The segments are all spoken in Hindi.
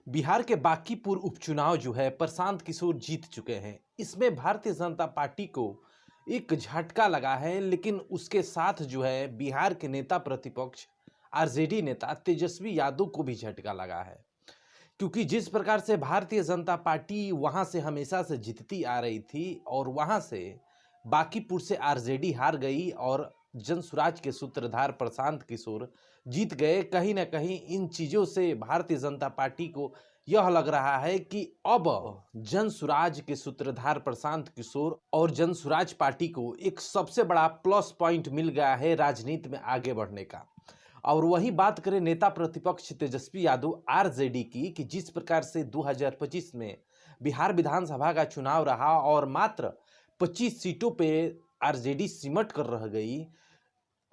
बिहार के बांकीपुर उपचुनाव जो है प्रशांत किशोर जीत चुके हैं। इसमें भारतीय जनता पार्टी को एक झटका लगा है, लेकिन उसके साथ जो है बिहार के नेता प्रतिपक्ष आरजेडी नेता तेजस्वी यादव को भी झटका लगा है। क्योंकि जिस प्रकार से भारतीय जनता पार्टी वहां से हमेशा से जीतती आ रही थी और वहां से बांकीपुर से आरजेडी हार गई और जनसुराज के सूत्रधार प्रशांत किशोर जीत गए। कहीं ना कहीं इन चीजों से भारतीय जनता पार्टी को यह लग रहा है कि अब जनसुराज के सूत्रधार प्रशांत किशोर और जनसुराज पार्टी को एक सबसे बड़ा प्लस पॉइंट मिल गया है राजनीति में आगे बढ़ने का। और वही बात करें नेता प्रतिपक्ष तेजस्वी यादव आरजेडी की कि जिस प्रकार से 2025 में बिहार विधानसभा का चुनाव रहा और मात्र 25 सीटों पे आरजेडी सिमट कर रह गई।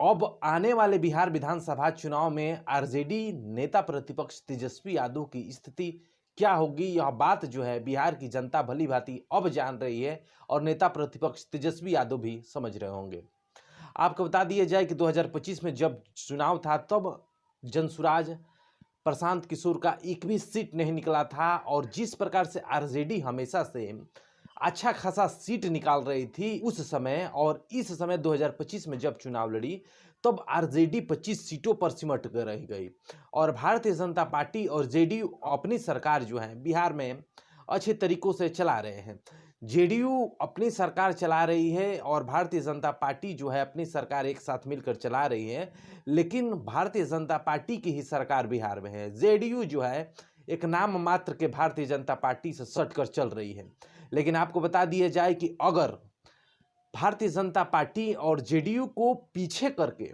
अब आने वाले बिहार विधानसभा चुनाव में आरजेडी नेता प्रतिपक्ष तेजस्वी यादव की स्थिति क्या होगी, यह बात जो है बिहार की जनता भली भांति अब जान रही है और नेता प्रतिपक्ष तेजस्वी यादव भी समझ रहे होंगे। आपको बता दिया जाए कि 2025 में जब चुनाव था तब जनसुराज प्रशांत किशोर का 21 सीट नहीं निकला था और जिस प्रकार से आरजेडी हमेशा से अच्छा खासा सीट निकाल रही थी उस समय, और इस समय 2025 में जब चुनाव लड़ी तब आरजेडी 25 सीटों पर सिमट कर रह गई और भारतीय जनता पार्टी और जेडीयू अपनी सरकार जो है बिहार में अच्छे तरीकों से चला रहे हैं। जेडीयू अपनी सरकार चला रही है और भारतीय जनता पार्टी जो है अपनी सरकार एक साथ मिलकर चला रही है, लेकिन भारतीय जनता पार्टी की ही सरकार बिहार में है। जेडीयू जो है एक नाम मात्र के भारतीय जनता पार्टी से सटकर चल रही है। लेकिन आपको बता दिया जाए कि अगर भारतीय जनता पार्टी और जेडीयू को पीछे करके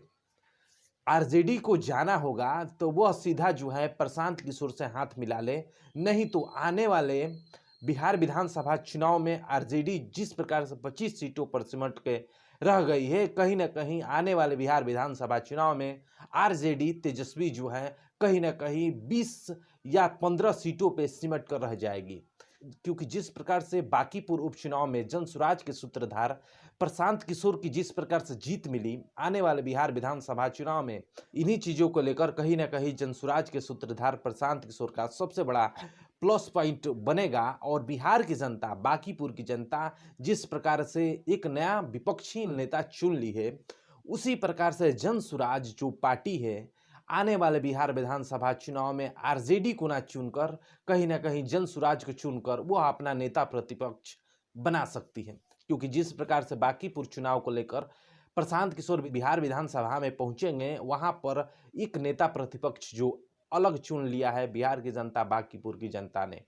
आरजेडी को जाना होगा तो वह सीधा जो है प्रशांत किशोर से हाथ मिला ले, नहीं तो आने वाले बिहार विधानसभा चुनाव में आरजेडी जिस प्रकार से 25 सीटों पर सिमट के रह गई है, कहीं ना कहीं आने वाले बिहार विधानसभा चुनाव में आरजेडी तेजस्वी जो है कहीं ना कहीं 20 या 15 सीटों पे सिमट कर रह जाएगी। क्योंकि जिस प्रकार से बांकीपुर उपचुनाव में जनसुराज के सूत्रधार प्रशांत किशोर की जिस प्रकार से जीत मिली, आने वाले बिहार विधानसभा चुनाव में इन्हीं चीजों को लेकर कहीं ना कहीं जनसुराज के सूत्रधार प्रशांत किशोर का सबसे बड़ा प्लस पॉइंट बनेगा और बिहार की जनता, बांकीपुर की जनता जिस प्रकार से एक नया विपक्षी नेता चुन ली है, उसी प्रकार से जनसुराज जो पार्टी है आने वाले बिहार विधानसभा चुनाव में आरजेडी को ना चुनकर कहीं ना कहीं जनसुराज को चुनकर वह अपना नेता प्रतिपक्ष बना सकती है। क्योंकि जिस प्रकार से बांकीपुर चुनाव को लेकर प्रशांत किशोर बिहार विधानसभा में पहुंचेंगे, वहां पर एक नेता प्रतिपक्ष जो अलग चुन लिया है बिहार की जनता, बांकीपुर की जनता ने,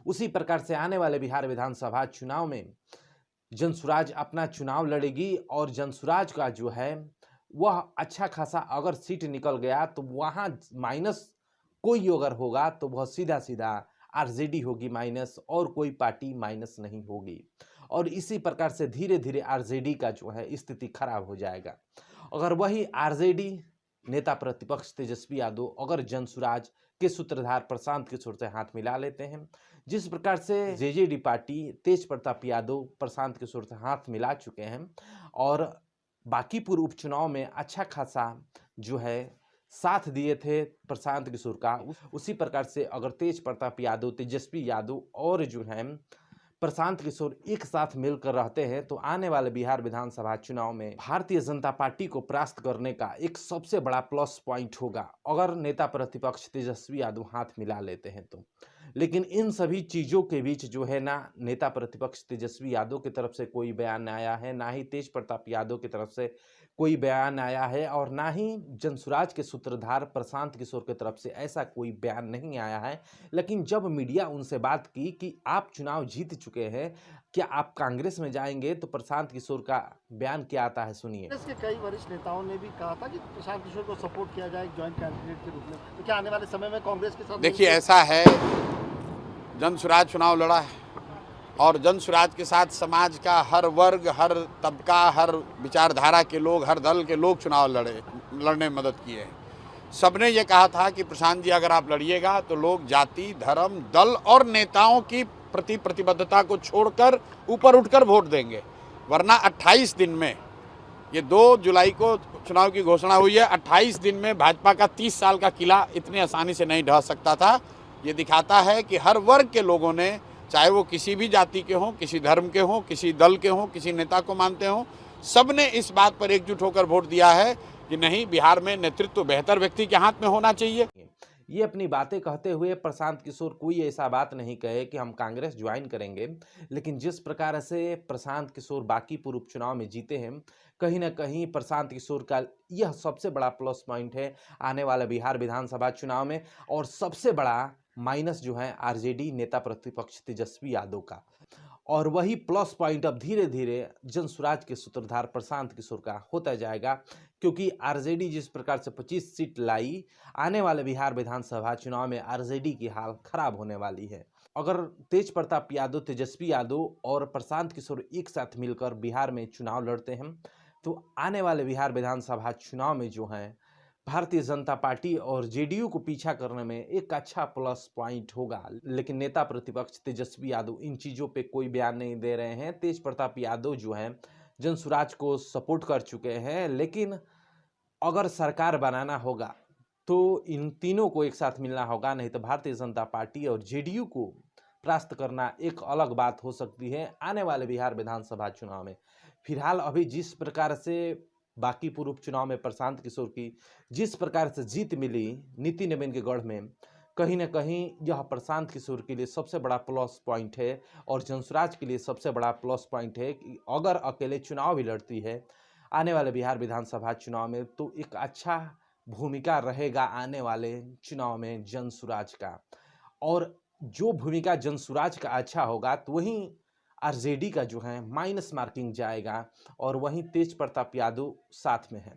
उसी प्रकार से आने वाले बिहार विधानसभा चुनाव में जनसुराज अपना चुनाव लड़ेगी और जनसुराज का जो है वह अच्छा खासा अगर सीट निकल गया तो वहां माइनस कोई अगर होगा तो वह सीधा सीधा आरजेडी होगी माइनस, और कोई पार्टी माइनस नहीं होगी। और इसी प्रकार से धीरे धीरे आरजेडी का जो है स्थिति खराब हो जाएगा। अगर वही आरजेडी नेता प्रतिपक्ष तेजस्वी यादव अगर जनसुराज के सूत्रधार प्रशांत किशोर से हाथ मिला लेते हैं, जिस प्रकार से जेजेडी पार्टी तेज प्रताप यादव प्रशांत किशोर से हाथ मिला चुके हैं और बांकीपुर उपचुनाव में अच्छा खासा जो है साथ दिए थे प्रशांत किशोर का, उसी प्रकार से अगर तेज प्रताप यादव, तेजस्वी यादव और जो है प्रशांत किशोर एक साथ मिलकर रहते हैं तो आने वाले बिहार विधानसभा चुनाव में भारतीय जनता पार्टी को परास्त करने का एक सबसे बड़ा प्लस पॉइंट होगा अगर नेता प्रतिपक्ष तेजस्वी यादव हाथ मिला लेते हैं तो। लेकिन इन सभी चीज़ों के बीच जो है ना नेता प्रतिपक्ष तेजस्वी यादव की तरफ से कोई बयान आया है, ना ही तेज प्रताप यादव की तरफ से कोई बयान आया है और ना ही जनसुराज के सूत्रधार प्रशांत किशोर की तरफ से ऐसा कोई बयान नहीं आया है। लेकिन जब मीडिया उनसे बात की कि आप चुनाव जीत चुके हैं, क्या आप कांग्रेस में जाएंगे, तो प्रशांत किशोर का बयान क्या आता है, सुनिए। कांग्रेस के कई वरिष्ठ नेताओं ने भी कहा था कि प्रशांत किशोर को सपोर्ट किया जाए ज्वाइंट कैंडिडेट के रूप में, तो क्या आने वाले समय में कांग्रेस के साथ? देखिए, ऐसा है, जनसुराज चुनाव लड़ा है और जनसुराज के साथ समाज का हर वर्ग, हर तबका, हर विचारधारा के लोग, हर दल के लोग चुनाव लड़ने में मदद किए हैं। सबने ये कहा था कि प्रशांत जी अगर आप लड़िएगा तो लोग जाति, धर्म, दल और नेताओं की प्रति प्रतिबद्धता को छोड़कर ऊपर उठकर वोट देंगे, वरना 28 दिन में, ये 2 जुलाई को चुनाव की घोषणा हुई है, 28 दिन में भाजपा का 30 साल का किला इतनी आसानी से नहीं ढह सकता था। ये दिखाता है कि हर वर्ग के लोगों ने, चाहे वो किसी भी जाति के हों, किसी धर्म के हों, किसी दल के हों, किसी नेता को मानते हों, सब ने इस बात पर एकजुट होकर वोट दिया है कि नहीं, बिहार में नेतृत्व बेहतर व्यक्ति के हाथ में होना चाहिए। ये अपनी बातें कहते हुए प्रशांत किशोर कोई ऐसा बात नहीं कहे कि हम कांग्रेस ज्वाइन करेंगे, लेकिन जिस प्रकार से प्रशांत किशोर बांकीपुर उपचुनाव में जीते हैं, कहीं ना कहीं प्रशांत किशोर का यह सबसे बड़ा प्लस पॉइंट है आने वाले बिहार विधानसभा चुनाव में। और सबसे बड़ा माइनस जो है आरजेडी नेता प्रतिपक्ष तेजस्वी यादव का। और वही प्लस पॉइंट अब धीरे धीरे जनसुराज के सूत्रधार प्रशांत किशोर का होता जाएगा, क्योंकि आरजेडी जिस प्रकार से 25 सीट लाई, आने वाले बिहार विधानसभा चुनाव में आरजेडी की हाल खराब होने वाली है। अगर तेज प्रताप यादव, तेजस्वी यादव और प्रशांत किशोर एक साथ मिलकर बिहार में चुनाव लड़ते हैं, तो आने वाले बिहार विधानसभा चुनाव में जो है भारतीय जनता पार्टी और जेडीयू को पीछा करने में एक अच्छा प्लस पॉइंट होगा। लेकिन नेता प्रतिपक्ष तेजस्वी यादव इन चीज़ों पे कोई बयान नहीं दे रहे हैं। तेज प्रताप यादव जो हैं जनसुराज को सपोर्ट कर चुके हैं, लेकिन अगर सरकार बनाना होगा तो इन तीनों को एक साथ मिलना होगा, नहीं तो भारतीय जनता पार्टी और जेडीयू को परास्त करना एक अलग बात हो सकती है आने वाले बिहार विधानसभा चुनाव में। फिलहाल अभी जिस प्रकार से बांकीपुर उपचुनाव में प्रशांत किशोर की जिस प्रकार से जीत मिली नीति नवीन के गढ़ में, कहीं ना कहीं यह प्रशांत किशोर के लिए सबसे बड़ा प्लस पॉइंट है और जनसुराज के लिए सबसे बड़ा प्लस पॉइंट है कि अगर अकेले चुनाव भी लड़ती है आने वाले बिहार विधानसभा चुनाव में, तो एक अच्छा भूमिका रहेगा आने वाले चुनाव में जनसुराज का। और जो भूमिका जनसुराज का अच्छा होगा तो वहीं आरजेडी का जो है माइनस मार्किंग जाएगा, और वहीं तेज प्रताप यादव साथ में है।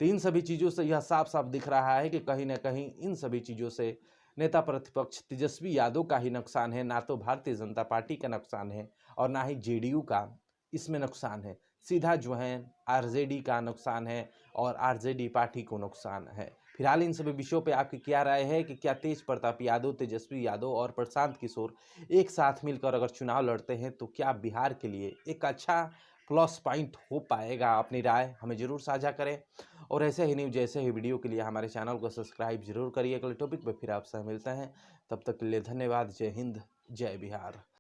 तो इन सभी चीज़ों से यह साफ साफ दिख रहा है कि कहीं ना कहीं इन सभी चीज़ों से नेता प्रतिपक्ष तेजस्वी यादव का ही नुकसान है, ना तो भारतीय जनता पार्टी का नुकसान है और ना ही जेडीयू का इसमें नुकसान है। सीधा जो है आरजेडी का नुकसान है और आरजेडी पार्टी को नुकसान है। फिलहाल इन सभी विषयों पे आपकी क्या राय है कि क्या तेज प्रताप यादव, तेजस्वी यादव और प्रशांत किशोर एक साथ मिलकर अगर चुनाव लड़ते हैं तो क्या बिहार के लिए एक अच्छा प्लस पॉइंट हो पाएगा? अपनी राय हमें जरूर साझा करें और ऐसे ही न्यूज, जैसे ही वीडियो के लिए हमारे चैनल को सब्सक्राइब जरूर करिए। अगले टॉपिक पर फिर आपसे मिलते हैं, तब तक के लिए धन्यवाद। जय हिंद, जय बिहार।